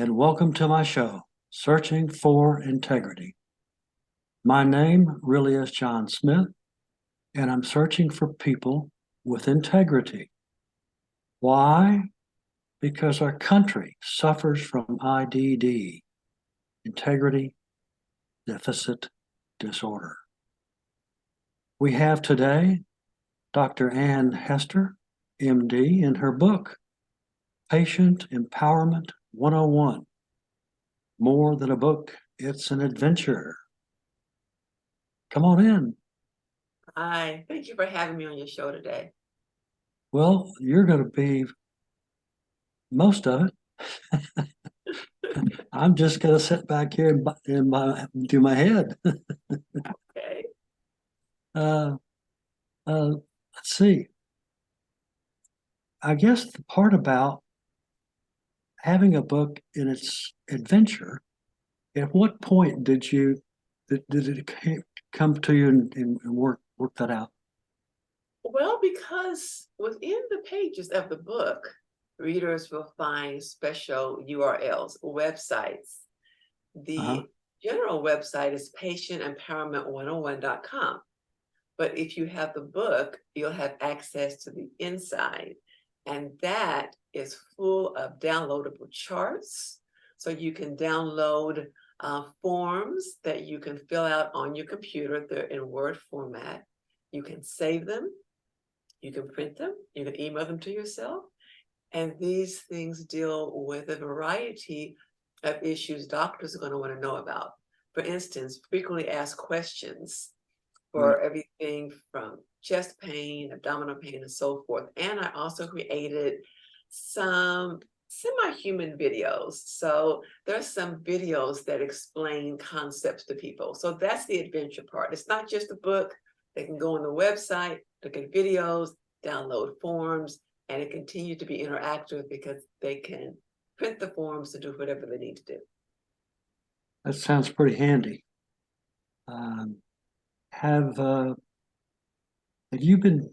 and welcome to my show, Searching for Integrity. My name really is John Smith, and I'm searching for people with integrity. Why? Because our country suffers from IDD, Integrity Deficit Disorder. We have today Dr. Hester, MD, in her book, Patient Empowerment 101. More than a book, it's an adventure. Come on in. Hi, thank you for having me on your show today. Well, you're going to be most of it. I'm just going to sit back here and do my head. Okay. uh, let's see. I guess the part about having a book in its adventure, at what point did it come to you and work that out? Well, because within the pages of the book, readers will find special URLs, websites. The general website is patientempowerment101.com. But if you have the book, you'll have access to the inside. And that is full of downloadable charts. So you can download forms that you can fill out on your computer. They're in Word format. You can save them. You can print them. You can email them to yourself. And these things deal with a variety of issues doctors are going to want to know about. For instance, frequently asked questions for everything from chest pain, abdominal pain, and so forth. And I also created some semi-human videos. So there's some videos that explain concepts to people. So that's the adventure part. It's not just a book. They can go on the website, look at videos, download forms, and it continues to be interactive because they can print the forms to do whatever they need to do. That sounds pretty handy. Have you been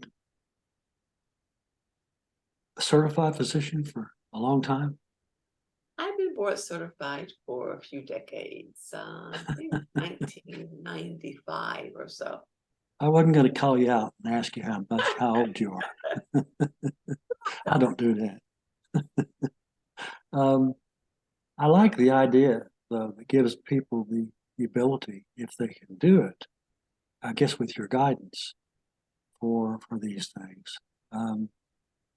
a certified physician for a long time? I've been board certified for a few decades, I think 1995 or so. I wasn't going to call you out and ask you how old you are. I don't do that. I like the idea, though, that gives people the ability, if they can do it, I guess with your guidance for these things.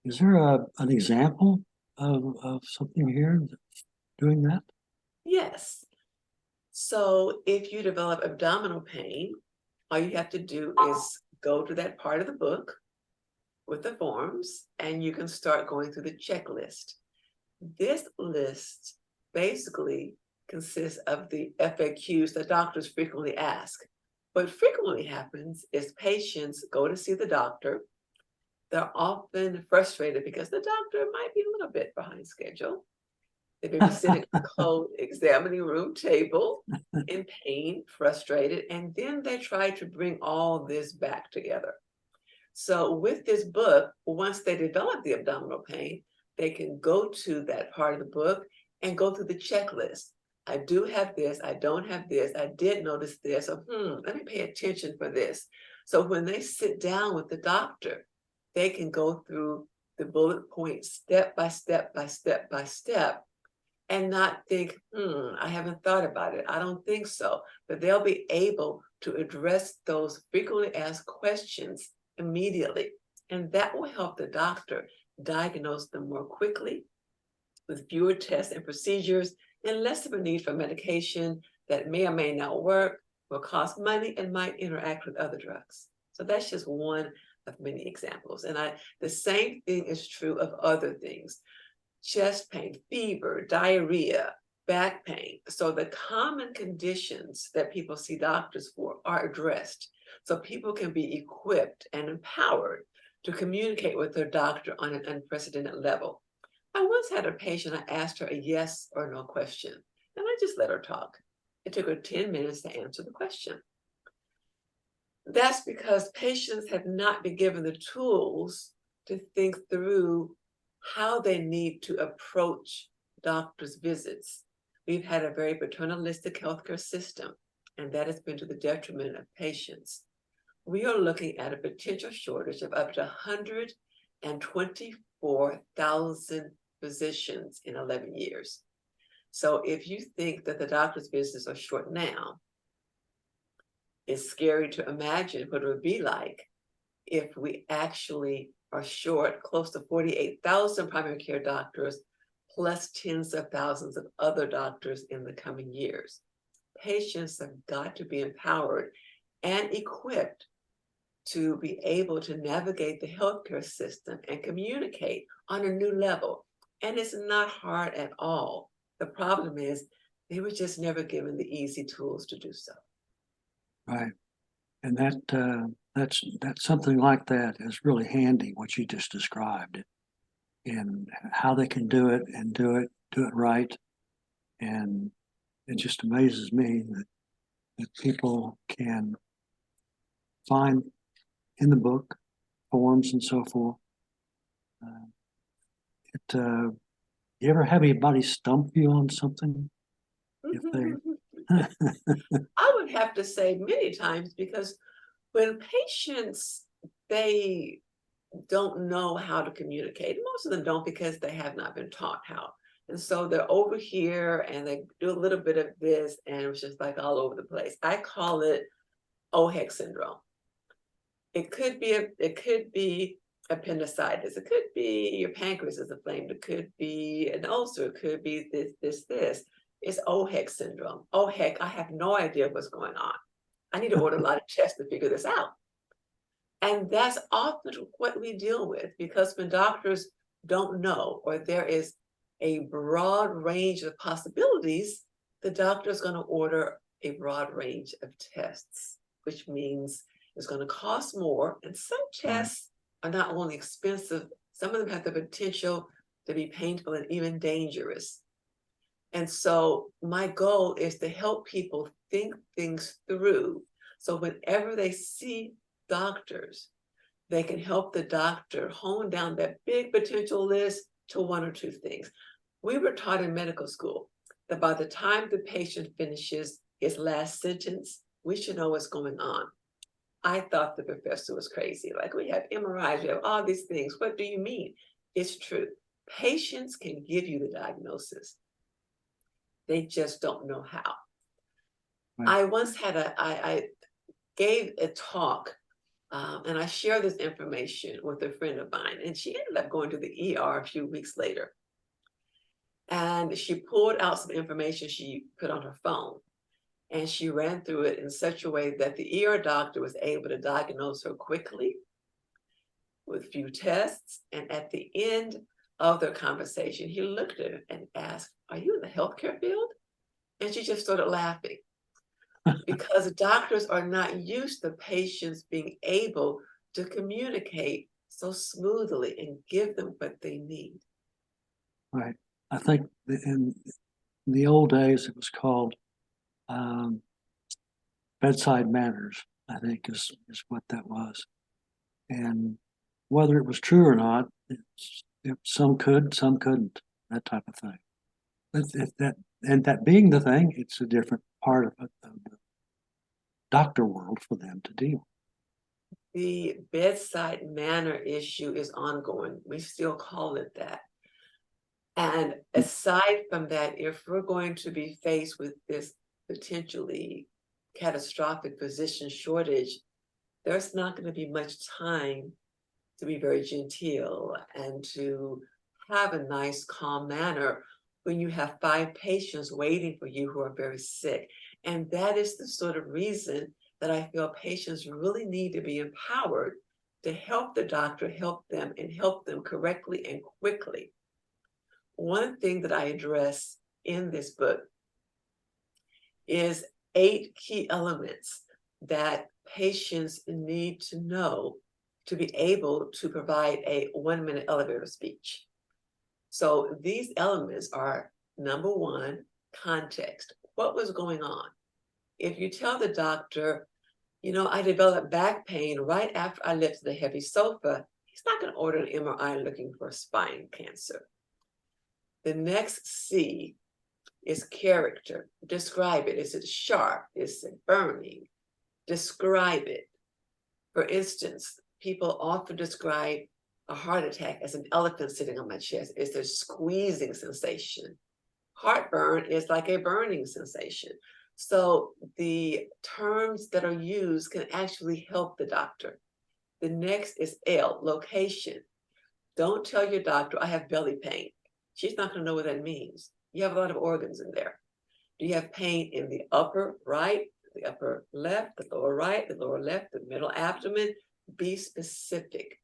Is there an example of something here doing that? Yes. So if you develop abdominal pain, all you have to do is go to that part of the book with the forms, and you can start going through the checklist. This list basically consists of the FAQs that doctors frequently ask. What frequently happens is patients go to see the doctor. They're often frustrated because the doctor might be a little bit behind schedule. They may be sitting at a cold examining room table in pain, frustrated, and then they try to bring all this back together. So with this book, once they develop the abdominal pain, they can go to that part of the book and go through the checklist. I do have this, I don't have this, I did notice this, so let me pay attention for this. So when they sit down with the doctor, they can go through the bullet points step by step by step by step and not think, I haven't thought about it. I don't think so. But they'll be able to address those frequently asked questions immediately. And that will help the doctor diagnose them more quickly with fewer tests and procedures and less of a need for medication that may or may not work, will cost money, and might interact with other drugs. So that's just one of many examples. And the same thing is true of other things. Chest pain, fever, diarrhea, back pain. So the common conditions that people see doctors for are addressed. So people can be equipped and empowered to communicate with their doctor on an unprecedented level. I once had a patient, I asked her a yes or no question, and I just let her talk. It took her 10 minutes to answer the question. That's because patients have not been given the tools to think through how they need to approach doctor's visits. We've had a very paternalistic healthcare system, and that has been to the detriment of patients. We are looking at a potential shortage of up to 124,000 physicians in 11 years. So if you think that the doctor's visits are short now, it's scary to imagine what it would be like if we actually are short close to 48,000 primary care doctors, plus tens of thousands of other doctors in the coming years. Patients have got to be empowered and equipped to be able to navigate the healthcare system and communicate on a new level. And it's not hard at all. The problem is they were just never given the easy tools to do so. Right. And that's something like that is really handy, what you just described, and how they can do it and do it right. And it just amazes me that people can find in the book forms and so forth. You ever have anybody stump you on something? If they I would have to say many times, because when patients, they don't know how to communicate, most of them don't because they have not been taught how. And so they're over here and they do a little bit of this, and it's just like all over the place. I call it OHEC syndrome. It could be appendicitis. It could be your pancreas is inflamed. It could be an ulcer. It could be this. It's OHEC syndrome. Oh heck, I have no idea what's going on. I need to order a lot of tests to figure this out. And that's often what we deal with, because when doctors don't know, or there is a broad range of possibilities, the doctor is going to order a broad range of tests, which means it's going to cost more. And some tests are not only expensive, some of them have the potential to be painful and even dangerous. And so my goal is to help people think things through. So whenever they see doctors, they can help the doctor hone down that big potential list to one or two things. We were taught in medical school that by the time the patient finishes his last sentence, we should know what's going on. I thought the professor was crazy. Like, we have MRIs, we have all these things. What do you mean? It's true. Patients can give you the diagnosis. They just don't know how. Right. I once had I gave a talk, and I shared this information with a friend of mine, and she ended up going to the ER a few weeks later. And she pulled out some information she put on her phone, and she ran through it in such a way that the ER doctor was able to diagnose her quickly with few tests. And at the end of their conversation, he looked at her and asked, "Are you in the healthcare field?" And she just started laughing, because doctors are not used to patients being able to communicate so smoothly and give them what they need. Right. I think in the old days it was called bedside manners, I think is what that was. And whether it was true or not, some could, some couldn't, that type of thing. That being the thing, it's a different part of the doctor world for them to deal with. The bedside manner issue is ongoing. We still call it that. And aside from that, if we're going to be faced with this potentially catastrophic physician shortage, there's not going to be much time to be very genteel and to have a nice, calm manner when you have 5 patients waiting for you who are very sick. And that is the sort of reason that I feel patients really need to be empowered to help the doctor, help them, and help them correctly and quickly. One thing that I address in this book is 8 key elements that patients need to know to be able to provide a 1-minute elevator speech. So these elements are, number 1, context. What was going on? If you tell the doctor, I developed back pain right after I lifted a heavy sofa, he's not going to order an MRI looking for spine cancer. The next C is character. Describe it. Is it sharp? Is it burning? Describe it. For instance, people often describe a heart attack as an elephant sitting on my chest. It's a squeezing sensation. Heartburn is like a burning sensation. So the terms that are used can actually help the doctor. The next is L, location. Don't tell your doctor, I have belly pain. She's not going to know what that means. You have a lot of organs in there. Do you have pain in the upper right, the upper left, the lower right, the lower left, the middle abdomen? Be specific.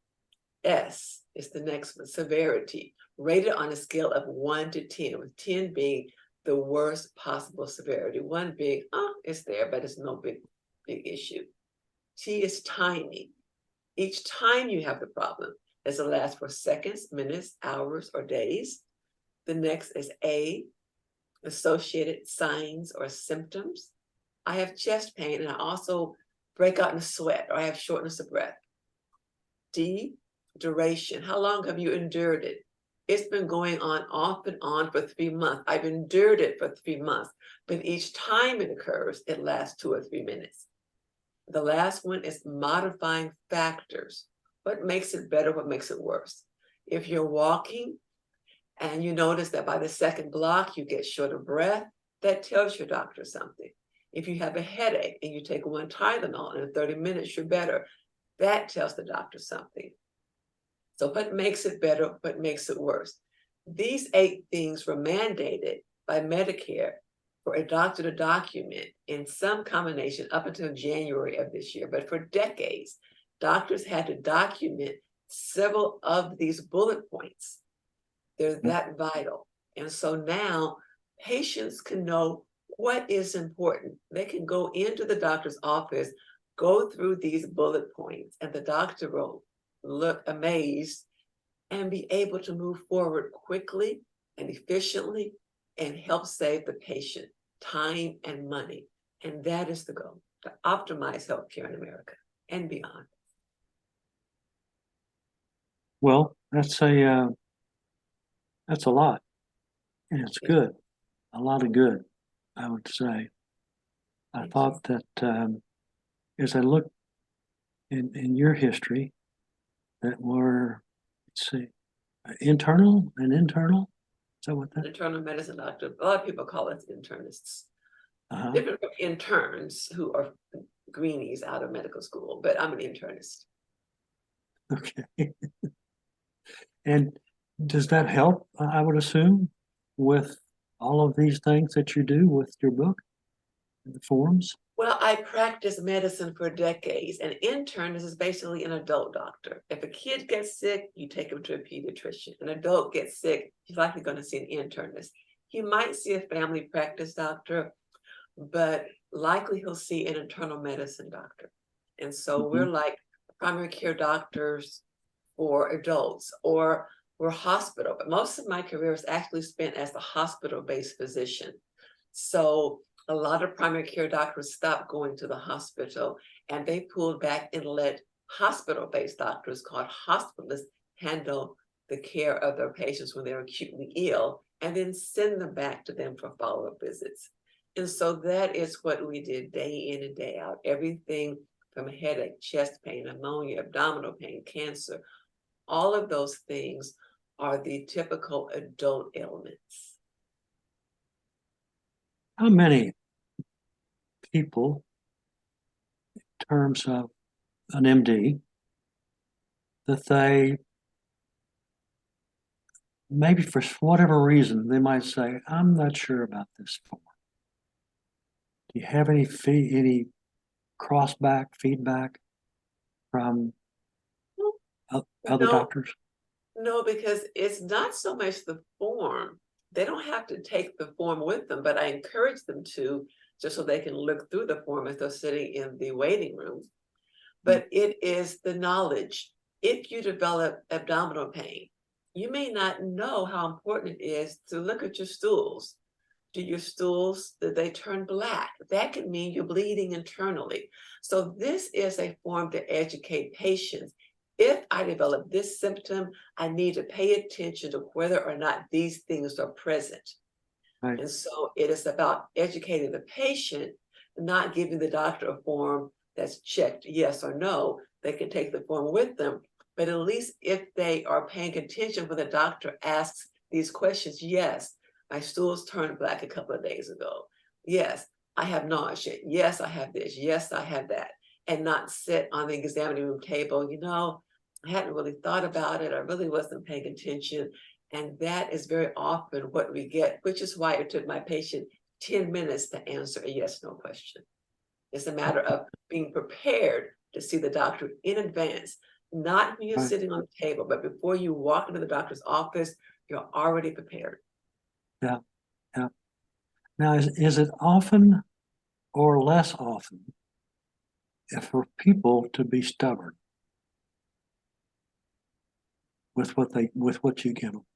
S is the next one, severity. Rated on a scale of 1 to 10, with 10 being the worst possible severity. 1 being, oh, it's there, but it's no big issue. T is timing. Each time you have the problem, does it last for seconds, minutes, hours, or days? The next is A, associated signs or symptoms. I have chest pain and I also break out in a sweat, or I have shortness of breath. D, duration. How long have you endured it? It's been going on off and on for 3 months. I've endured it for 3 months, but each time it occurs, it lasts 2 or 3 minutes. The last one is modifying factors. What makes it better? What makes it worse? If you're walking and you notice that by the second block, you get short of breath, that tells your doctor something. If you have a headache and you take 1 Tylenol and in 30 minutes, you're better, that tells the doctor something. So what makes it better? What makes it worse? These 8 things were mandated by Medicare for a doctor to document in some combination up until January of this year. But for decades, doctors had to document several of these bullet points. They're that vital. And so now patients can know what is important. They can go into the doctor's office, go through these bullet points, and the doctor will look amazed and be able to move forward quickly and efficiently and help save the patient time and money. And that is the goal, to optimize healthcare in America and beyond. Well, that's a lot, and it's good, a lot of good, I would say. I thought that as I look in your history, that were, let's see, internal. Is that what that? Internal medicine doctor. A lot of people call us internists. Uh-huh. Different from interns who are greenies out of medical school, but I'm an internist. Okay. And does that help, I would assume, with all of these things that you do with your book and the forums? Well, I practiced medicine for decades. An intern is basically an adult doctor. If a kid gets sick, you take him to a pediatrician. An adult gets sick, he's likely going to see an internist. He might see a family practice doctor, but likely he'll see an internal medicine doctor. And so we're like primary care doctors for adults, or we're hospital. But most of my career is actually spent as a hospital-based physician. So a lot of primary care doctors stopped going to the hospital and they pulled back and let hospital-based doctors called hospitalists handle the care of their patients when they're acutely ill and then send them back to them for follow-up visits. And so that is what we did day in and day out. Everything from headache, chest pain, pneumonia, abdominal pain, cancer, all of those things are the typical adult ailments. How many people, in terms of an MD, that they, maybe for whatever reason, they might say, I'm not sure about this form. Do you have any feedback from other doctors? No, because it's not so much the form. They don't have to take the form with them, but I encourage them to, just so they can look through the form as they're sitting in the waiting room. But it is the knowledge. If you develop abdominal pain, you may not know how important it is to look at your stools. Do your stools, did they turn black? That could mean you're bleeding internally. So this is a form to educate patients. if I develop this symptom, I need to pay attention to whether or not these things are present. Right. And so it is about educating the patient, not giving the doctor a form that's checked yes or no. They can take the form with them, but at least if they are paying attention when the doctor asks these questions, yes, my stools turned black a couple of days ago. Yes, I have nausea. Yes, I have this. Yes, I have that. And not sit on the examining room table, I hadn't really thought about it. I really wasn't paying attention. And that is very often what we get, which is why it took my patient 10 minutes to answer a yes/no question. It's a matter of being prepared to see the doctor in advance, not when you're Right. sitting on the table, but before you walk into the doctor's office, you're already prepared. Yeah. Yeah. Now, is it often or less often for people to be stubborn with what you give them?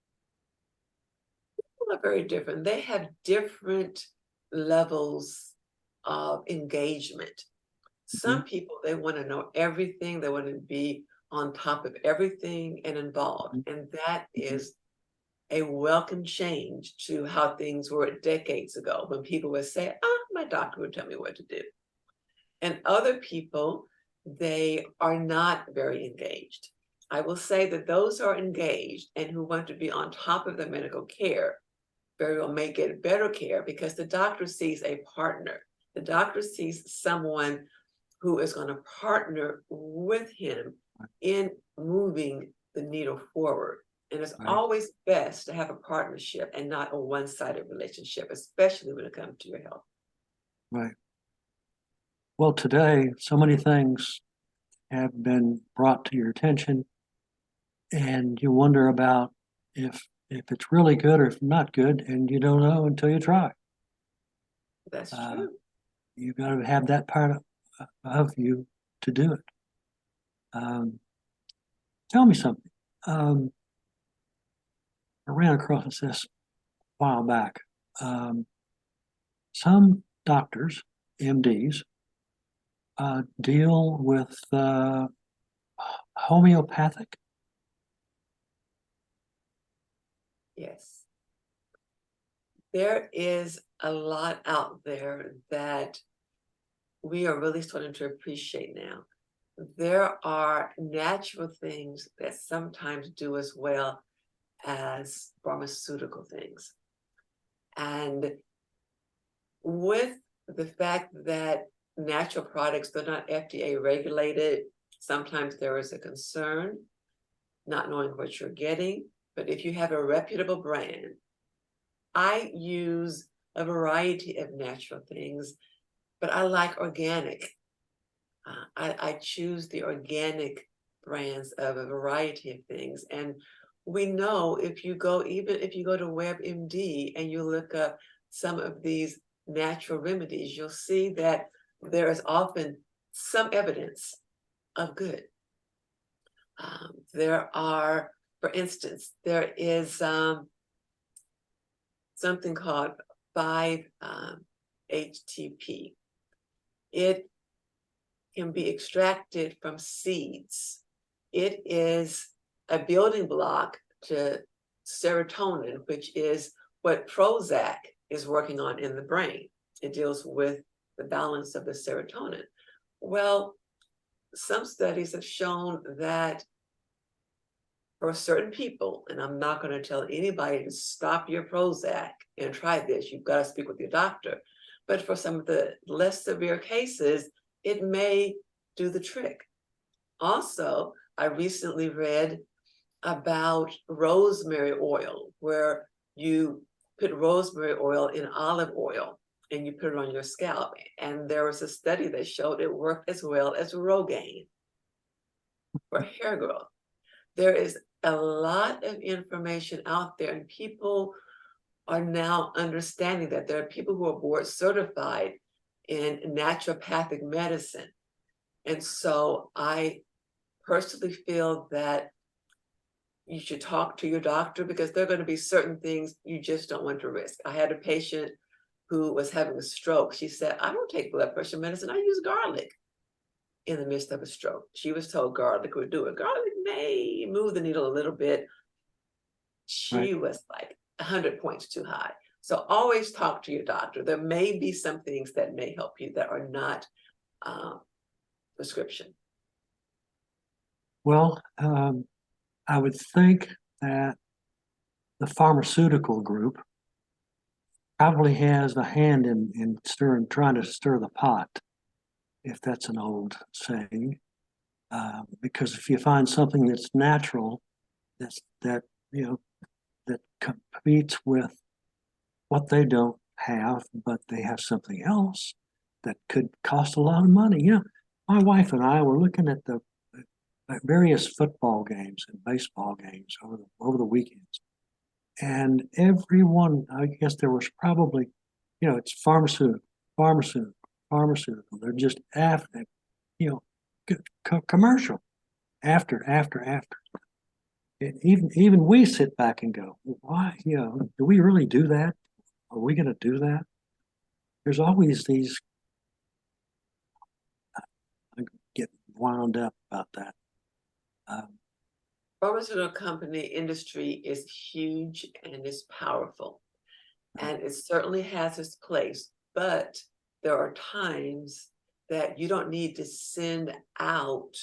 People are very different. They have different levels of engagement. Some people, they want to know everything. They want to be on top of everything and involved. And that is a welcome change to how things were decades ago when people would say, my doctor would tell me what to do. And other people, they are not very engaged. I will say that those who are engaged and who want to be on top of their medical care very well may get better care because the doctor sees a partner. The doctor sees someone who is going to partner with him in moving the needle forward. And it's Right. always best to have a partnership and not a one-sided relationship, especially when it comes to your health. Right. Well, today, so many things have been brought to your attention, and you wonder about if it's really good or if not good, and you don't know until you try. That's true. You got to have that part of you to do it. Tell me something. I ran across this a while back. Some doctors, MDs, deal with homeopathic. Yes. There is a lot out there that we are really starting to appreciate now. There are natural things that sometimes do as well as pharmaceutical things. And with the fact that natural products, they're not FDA regulated, sometimes there is a concern not knowing what you're getting. But if you have a reputable brand, I use a variety of natural things, but I like organic. I choose the organic brands of a variety of things. And we know even if you go to WebMD and you look up some of these natural remedies, you'll see that there is often some evidence of good. For instance, there is something called 5-HTP. It can be extracted from seeds. It is a building block to serotonin, which is what Prozac is working on in the brain. It deals with the balance of the serotonin. Well, some studies have shown that for certain people, and I'm not going to tell anybody to stop your Prozac and try this, you've got to speak with your doctor. But for some of the less severe cases, it may do the trick. Also, I recently read about rosemary oil, where you put rosemary oil in olive oil and you put it on your scalp. And there was a study that showed it worked as well as Rogaine for hair growth. There is a lot of information out there, and people are now understanding that there are people who are board certified in naturopathic medicine. And so I personally feel that you should talk to your doctor because there are going to be certain things you just don't want to risk. I had a patient who was having a stroke. She said, I don't take blood pressure medicine. I use garlic in the midst of a stroke. She was told garlic would do it. Garlic may move the needle a little bit. Right. She was like 100 points too high. So always talk to your doctor. There may be some things that may help you that are not prescription. Well, I would think that the pharmaceutical group probably has a hand in trying to stir the pot, if that's an old saying. Because if you find something that's natural, that competes with what they don't have, but they have something else that could cost a lot of money. My wife and I were looking at the various football games and baseball games over the weekends, and everyone, I guess there was probably, it's pharmaceutical. They're just after, commercial after. Even we sit back and go, why? Do we really do that? Are we going to do that? There's always these. I get wound up about that. Pharmaceutical company industry is huge and is powerful, and it certainly has its place, but there are times that you don't need to send out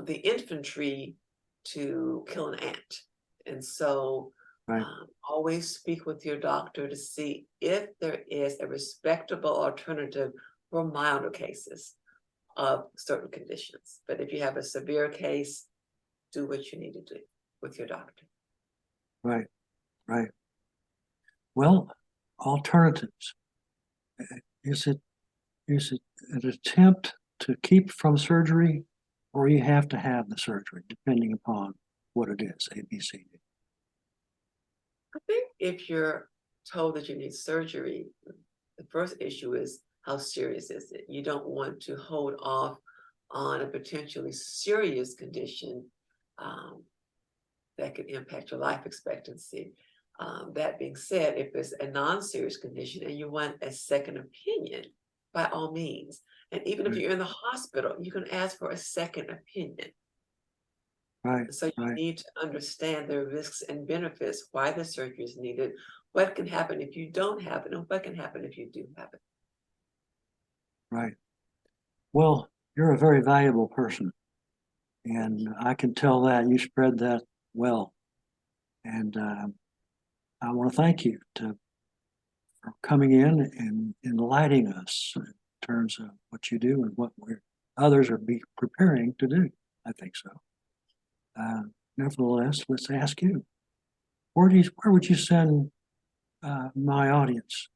the infantry to kill an ant. And so Right. Always speak with your doctor to see if there is a respectable alternative for milder cases of certain conditions. But if you have a severe case, do what you need to do with your doctor. Right. Well, alternatives. Is it an attempt to keep from surgery, or you have to have the surgery, depending upon what it is, A, B, C, D? I think if you're told that you need surgery, the first issue is how serious is it? You don't want to hold off on a potentially serious condition that could impact your life expectancy. That being said, if it's a non-serious condition and you want a second opinion, by all means. And even if you're in the hospital, you can ask for a second opinion. Right. So you need to understand the risks and benefits, why the surgery is needed, what can happen if you don't have it, and what can happen if you do have it. Right. Well, you're a very valuable person, and I can tell that you spread that well. And I want to thank you for coming in and enlightening us in terms of what you do and what others are preparing to do. I think so. Nevertheless, let's ask you, where would you send my audience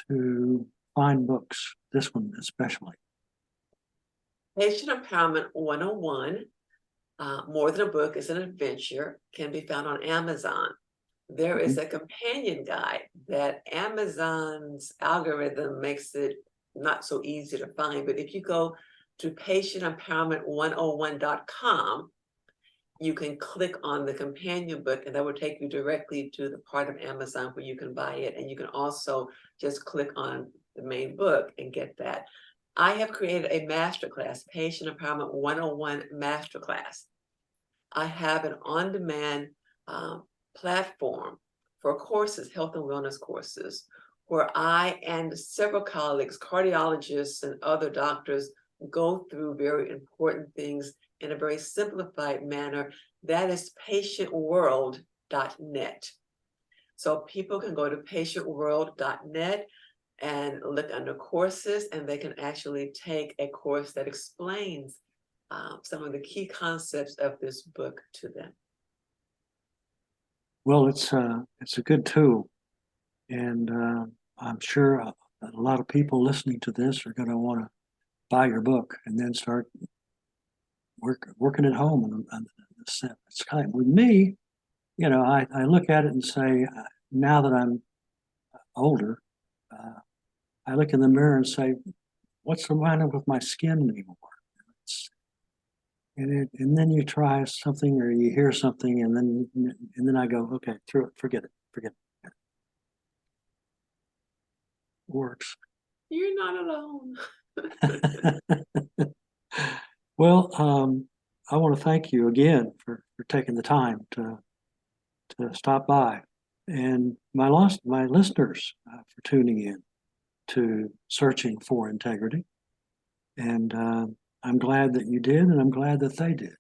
to find books, this one especially? Patient Empowerment 101, More Than a Book is an Adventure, can be found on Amazon. There is a companion guide that Amazon's algorithm makes it not so easy to find, but if you go to patientempowerment101.com, you can click on the companion book and that will take you directly to the part of Amazon where you can buy it. And you can also just click on the main book and get that. I have created a masterclass, Patient Empowerment 101 Masterclass. I have an on-demand platform for courses, health and wellness courses, where I and several colleagues, cardiologists and other doctors, go through very important things in a very simplified manner. That is patientworld.net. So people can go to patientworld.net and look under courses, and they can actually take a course that explains some of the key concepts of this book to them. Well, it's a good tool, and I'm sure a lot of people listening to this are going to want to buy your book and then start working at home. And it's kind of, with me, I look at it and say, now that I'm older, I look in the mirror and say, what's the matter with my skin anymore? And then you try something or you hear something, and then I go, okay, through it, forget it. Works. You're not alone. Well, I want to thank you again for taking the time to stop by, and my listeners for tuning in to Searching for Integrity. And I'm glad that you did, and I'm glad that they did.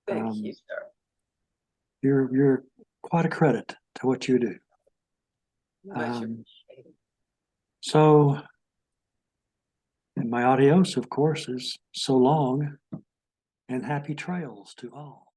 Thank you, sir. You're quite a credit to what you do. Much appreciated. So, and my adios, of course, is so long and happy trails to all.